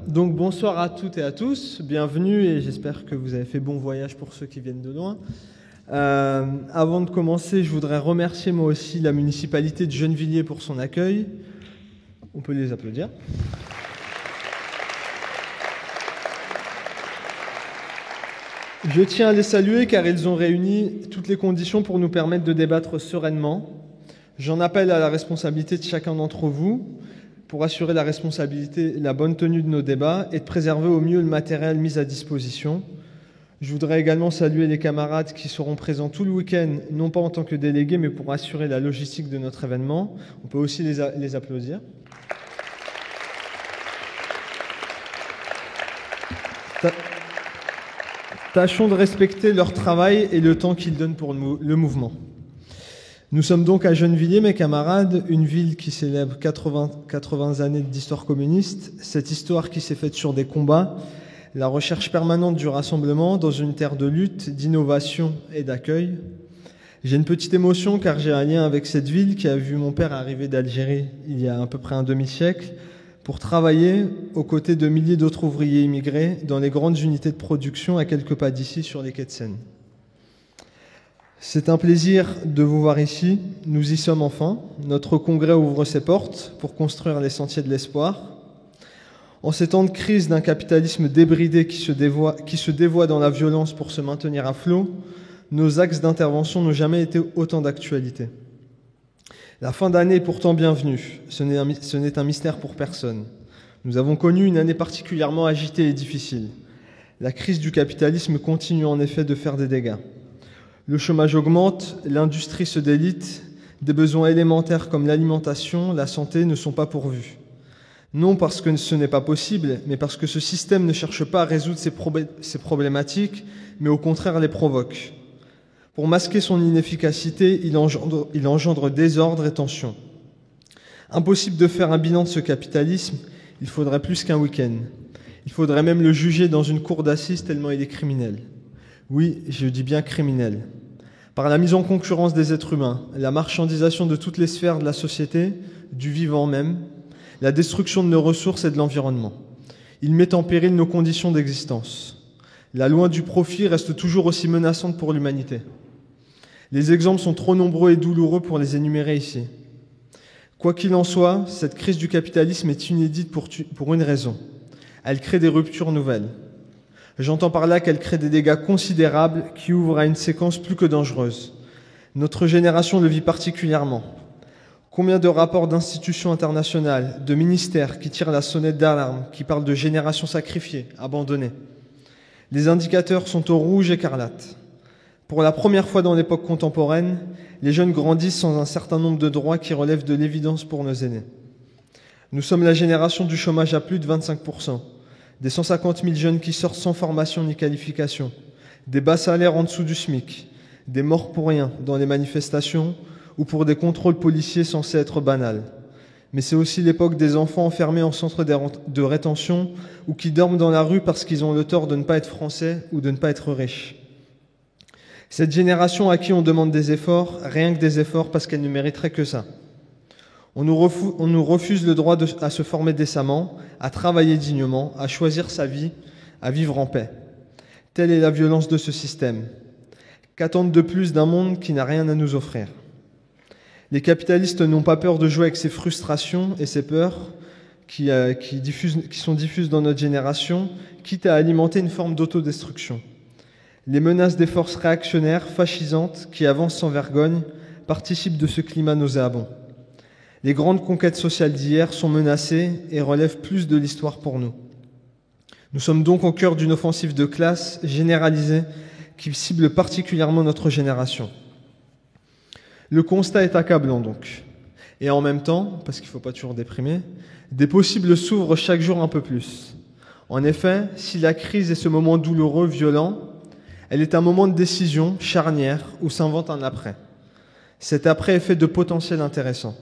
Donc bonsoir à toutes et à tous, bienvenue et j'espère que vous avez fait bon voyage pour ceux qui viennent de loin. Avant de commencer, je voudrais remercier moi aussi la municipalité de Gennevilliers pour son accueil. On peut les applaudir. Je tiens à les saluer car ils ont réuni toutes les conditions pour nous permettre de débattre sereinement. J'en appelle à la responsabilité de chacun d'entre vous pour assurer la responsabilité, la bonne tenue de nos débats et de préserver au mieux le matériel mis à disposition. Je voudrais également saluer les camarades qui seront présents tout le week-end, non pas en tant que délégués, mais pour assurer la logistique de notre événement. On peut aussi les applaudir. Tâchons de respecter leur travail et le temps qu'ils donnent pour le mouvement. Nous sommes donc à Gennevilliers, mes camarades, une ville qui célèbre 80 années d'histoire communiste, cette histoire qui s'est faite sur des combats, la recherche permanente du rassemblement dans une terre de lutte, d'innovation et d'accueil. J'ai une petite émotion car j'ai un lien avec cette ville qui a vu mon père arriver d'Algérie il y a à peu près un demi-siècle pour travailler aux côtés de milliers d'autres ouvriers immigrés dans les grandes unités de production à quelques pas d'ici sur les quais de Seine. C'est un plaisir de vous voir ici. Nous y sommes enfin. Notre congrès ouvre ses portes pour construire les sentiers de l'espoir. En ces temps de crise d'un capitalisme débridé qui se dévoie dans la violence pour se maintenir à flot, nos axes d'intervention n'ont jamais été autant d'actualité. La fin d'année est pourtant bienvenue. Ce n'est un mystère pour personne. Nous avons connu une année particulièrement agitée et difficile. La crise du capitalisme continue en effet de faire des dégâts. Le chômage augmente, l'industrie se délite, des besoins élémentaires comme l'alimentation, la santé ne sont pas pourvus. Non parce que ce n'est pas possible, mais parce que ce système ne cherche pas à résoudre ces problématiques, mais au contraire les provoque. Pour masquer son inefficacité, il engendre désordre et tension. Impossible de faire un bilan de ce capitalisme, il faudrait plus qu'un week-end. Il faudrait même le juger dans une cour d'assises tellement il est criminel. Oui, je dis bien criminel. Par la mise en concurrence des êtres humains, la marchandisation de toutes les sphères de la société, du vivant même, la destruction de nos ressources et de l'environnement. Il met en péril nos conditions d'existence. La loi du profit reste toujours aussi menaçante pour l'humanité. Les exemples sont trop nombreux et douloureux pour les énumérer ici. Quoi qu'il en soit, cette crise du capitalisme est inédite pour une raison. Elle crée des ruptures nouvelles. J'entends par là qu'elle crée des dégâts considérables qui ouvrent à une séquence plus que dangereuse. Notre génération le vit particulièrement. Combien de rapports d'institutions internationales, de ministères qui tirent la sonnette d'alarme, qui parlent de générations sacrifiées, abandonnées. Les indicateurs sont au rouge écarlate. Pour la première fois dans l'époque contemporaine, les jeunes grandissent sans un certain nombre de droits qui relèvent de l'évidence pour nos aînés. Nous sommes la génération du chômage à plus de 25%. Des 150 000 jeunes qui sortent sans formation ni qualification, des bas salaires en dessous du SMIC, des morts pour rien dans les manifestations ou pour des contrôles policiers censés être banals. Mais c'est aussi l'époque des enfants enfermés en centre de rétention ou qui dorment dans la rue parce qu'ils ont le tort de ne pas être français ou de ne pas être riches. Cette génération à qui on demande des efforts, rien que des efforts parce qu'elle ne mériterait que ça. On nous refuse le droit à se former décemment, à travailler dignement, à choisir sa vie, à vivre en paix. Telle est la violence de ce système. Qu'attendre de plus d'un monde qui n'a rien à nous offrir? Les capitalistes n'ont pas peur de jouer avec ces frustrations et ces peurs qui sont diffuses dans notre génération, quitte à alimenter une forme d'autodestruction. Les menaces des forces réactionnaires, fascisantes, qui avancent sans vergogne, participent de ce climat nauséabond. Les grandes conquêtes sociales d'hier sont menacées et relèvent plus de l'histoire pour nous. Nous sommes donc au cœur d'une offensive de classe généralisée qui cible particulièrement notre génération. Le constat est accablant donc. Et en même temps, parce qu'il ne faut pas toujours déprimer, des possibles s'ouvrent chaque jour un peu plus. En effet, si la crise est ce moment douloureux, violent, elle est un moment de décision charnière où s'invente un après. Cet après est fait de potentiel intéressant.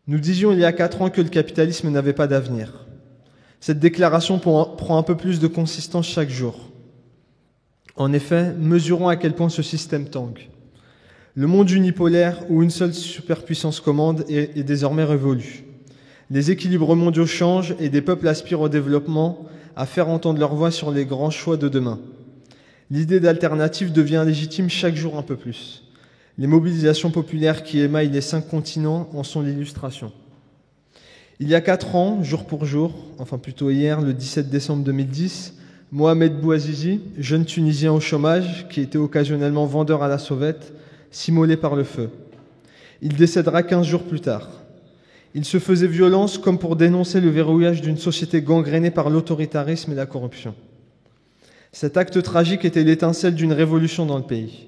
Nous disions il y a 4 ans que le capitalisme n'avait pas d'avenir. Cette déclaration prend un peu plus de consistance chaque jour. En effet, mesurons à quel point ce système tangue. Le monde unipolaire où une seule superpuissance commande est désormais révolu. Les équilibres mondiaux changent et des peuples aspirent au développement, à faire entendre leur voix sur les grands choix de demain. L'idée d'alternative devient légitime chaque jour un peu plus. Les mobilisations populaires qui émaillent les 5 continents en sont l'illustration. Il y a 4 ans, jour pour jour, enfin plutôt hier, le 17 décembre 2010, Mohamed Bouazizi, jeune Tunisien au chômage, qui était occasionnellement vendeur à la sauvette, s'immolait par le feu. Il décédera 15 jours plus tard. Il se faisait violence comme pour dénoncer le verrouillage d'une société gangrénée par l'autoritarisme et la corruption. Cet acte tragique était l'étincelle d'une révolution dans le pays.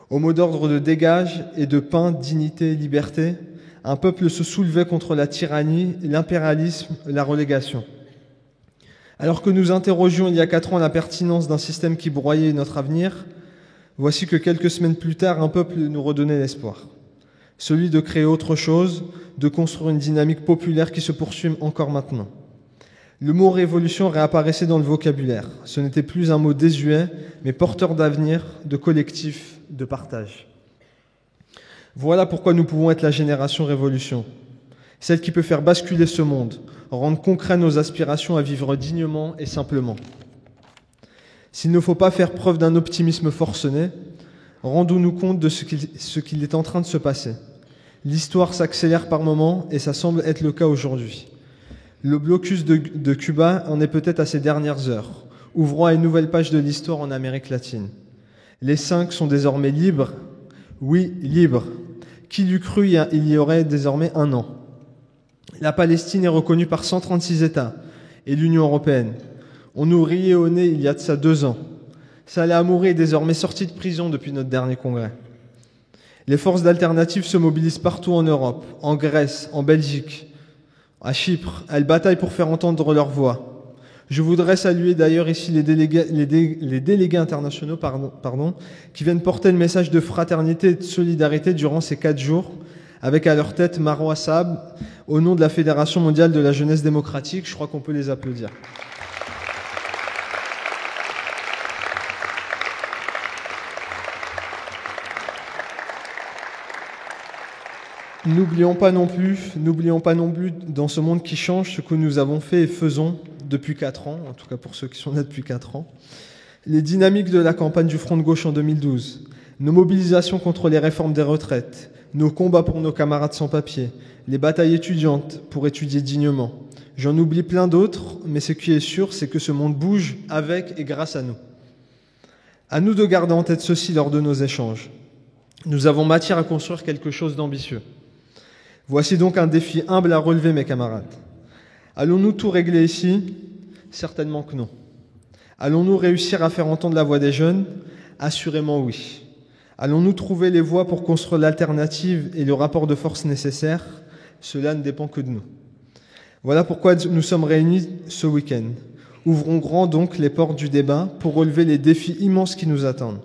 Au mot d'ordre de dégage et de pain, dignité, liberté, un peuple se soulevait contre la tyrannie, l'impérialisme, la relégation. Alors que nous interrogions il y a 4 ans la pertinence d'un système qui broyait notre avenir, voici que quelques semaines plus tard, un peuple nous redonnait l'espoir. Celui de créer autre chose, de construire une dynamique populaire qui se poursuit encore maintenant. Le mot révolution réapparaissait dans le vocabulaire. Ce n'était plus un mot désuet, mais porteur d'avenir, de collectif, de partage. Voilà pourquoi nous pouvons être la génération révolution, celle qui peut faire basculer ce monde, rendre concret nos aspirations à vivre dignement et simplement. S'il ne faut pas faire preuve d'un optimisme forcené, rendons-nous compte de ce qu'il est en train de se passer. L'histoire s'accélère par moments et ça semble être le cas aujourd'hui. Le blocus de Cuba en est peut-être à ses dernières heures, ouvrant à une nouvelle page de l'histoire en Amérique latine. Les 5 sont désormais libres. Oui, libres. Qui l'eût cru il y aurait désormais 1 an. La Palestine est reconnue par 136 États et l'Union européenne. On nous riait au nez il y a de ça 2 ans. Saleh Hamouri est désormais sorti de prison depuis notre dernier congrès. Les forces d'alternative se mobilisent partout en Europe, en Grèce, en Belgique, à Chypre. Elles bataillent pour faire entendre leur voix. Je voudrais saluer d'ailleurs ici les délégués internationaux qui viennent porter le message de fraternité et de solidarité durant ces 4 jours, avec à leur tête Marwa Saab, au nom de la Fédération mondiale de la jeunesse démocratique. Je crois qu'on peut les applaudir. N'oublions pas non plus, dans ce monde qui change, ce que nous avons fait et faisons depuis 4 ans, en tout cas pour ceux qui sont là depuis 4 ans. Les dynamiques de la campagne du Front de gauche en 2012, nos mobilisations contre les réformes des retraites, nos combats pour nos camarades sans papier, les batailles étudiantes pour étudier dignement. J'en oublie plein d'autres, mais ce qui est sûr, c'est que ce monde bouge avec et grâce à nous. À nous de garder en tête ceci lors de nos échanges. Nous avons matière à construire quelque chose d'ambitieux. Voici donc un défi humble à relever, mes camarades. Allons-nous tout régler ici? Certainement que non. Allons-nous réussir à faire entendre la voix des jeunes? Assurément oui. Allons-nous trouver les voies pour construire l'alternative et le rapport de force nécessaire? Cela ne dépend que de nous. Voilà pourquoi nous sommes réunis ce week-end. Ouvrons grand donc les portes du débat pour relever les défis immenses qui nous attendent.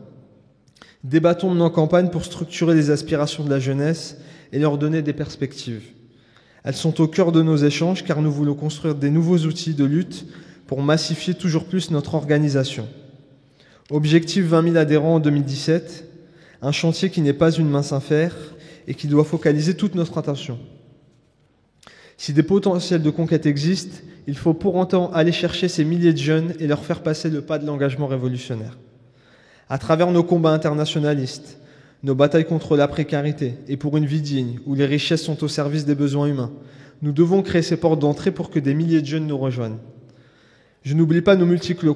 Débattons de nos campagnes pour structurer les aspirations de la jeunesse et leur donner des perspectives. Elles sont au cœur de nos échanges car nous voulons construire des nouveaux outils de lutte pour massifier toujours plus notre organisation. Objectif 20 000 adhérents en 2017, un chantier qui n'est pas une mince affaire et qui doit focaliser toute notre attention. Si des potentiels de conquête existent, il faut pour autant aller chercher ces milliers de jeunes et leur faire passer le pas de l'engagement révolutionnaire. À travers nos combats internationalistes, nos batailles contre la précarité et pour une vie digne, où les richesses sont au service des besoins humains, nous devons créer ces portes d'entrée pour que des milliers de jeunes nous rejoignent. Je n'oublie pas nos multiples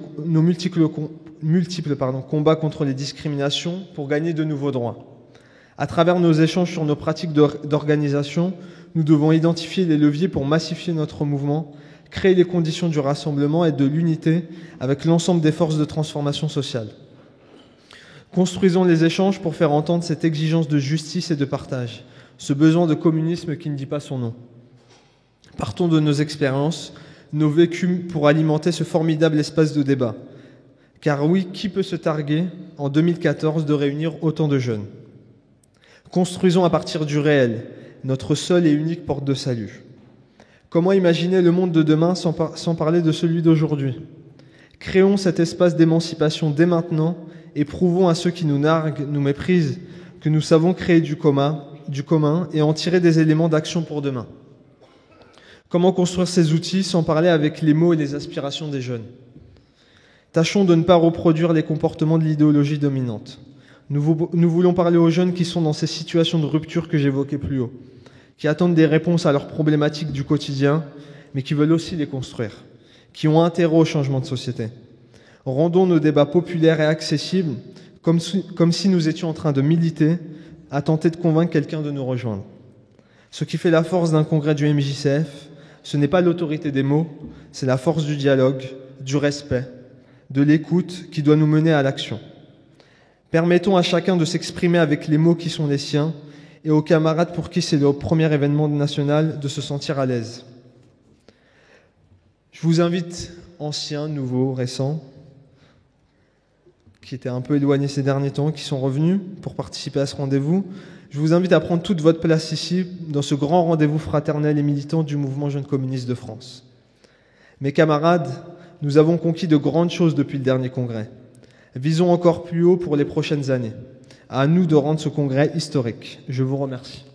combats contre les discriminations pour gagner de nouveaux droits. À travers nos échanges sur nos pratiques d'organisation, nous devons identifier les leviers pour massifier notre mouvement, créer les conditions du rassemblement et de l'unité avec l'ensemble des forces de transformation sociale. Construisons les échanges pour faire entendre cette exigence de justice et de partage, ce besoin de communisme qui ne dit pas son nom. Partons de nos expériences, nos vécus pour alimenter ce formidable espace de débat. Car oui, qui peut se targuer, en 2014, de réunir autant de jeunes? Construisons à partir du réel, notre seule et unique porte de salut. Comment imaginer le monde de demain sans parler de celui d'aujourd'hui? Créons cet espace d'émancipation dès maintenant et prouvons à ceux qui nous narguent, nous méprisent, que nous savons créer du commun et en tirer des éléments d'action pour demain. Comment construire ces outils sans parler avec les mots et les aspirations des jeunes? Tâchons de ne pas reproduire les comportements de l'idéologie dominante. Nous voulons parler aux jeunes qui sont dans ces situations de rupture que j'évoquais plus haut, qui attendent des réponses à leurs problématiques du quotidien, mais qui veulent aussi les construire, qui ont intérêt au changement de société. Rendons nos débats populaires et accessibles, comme si nous étions en train de militer, à tenter de convaincre quelqu'un de nous rejoindre. Ce qui fait la force d'un congrès du MJCF, ce n'est pas l'autorité des mots, c'est la force du dialogue, du respect, de l'écoute qui doit nous mener à l'action. Permettons à chacun de s'exprimer avec les mots qui sont les siens et aux camarades pour qui c'est le premier événement national de se sentir à l'aise. Je vous invite, anciens, nouveaux, récents, qui étaient un peu éloignés ces derniers temps, qui sont revenus pour participer à ce rendez-vous, je vous invite à prendre toute votre place ici, dans ce grand rendez-vous fraternel et militant du mouvement Jeunes communistes de France. Mes camarades, nous avons conquis de grandes choses depuis le dernier congrès. Visons encore plus haut pour les prochaines années. À nous de rendre ce congrès historique. Je vous remercie.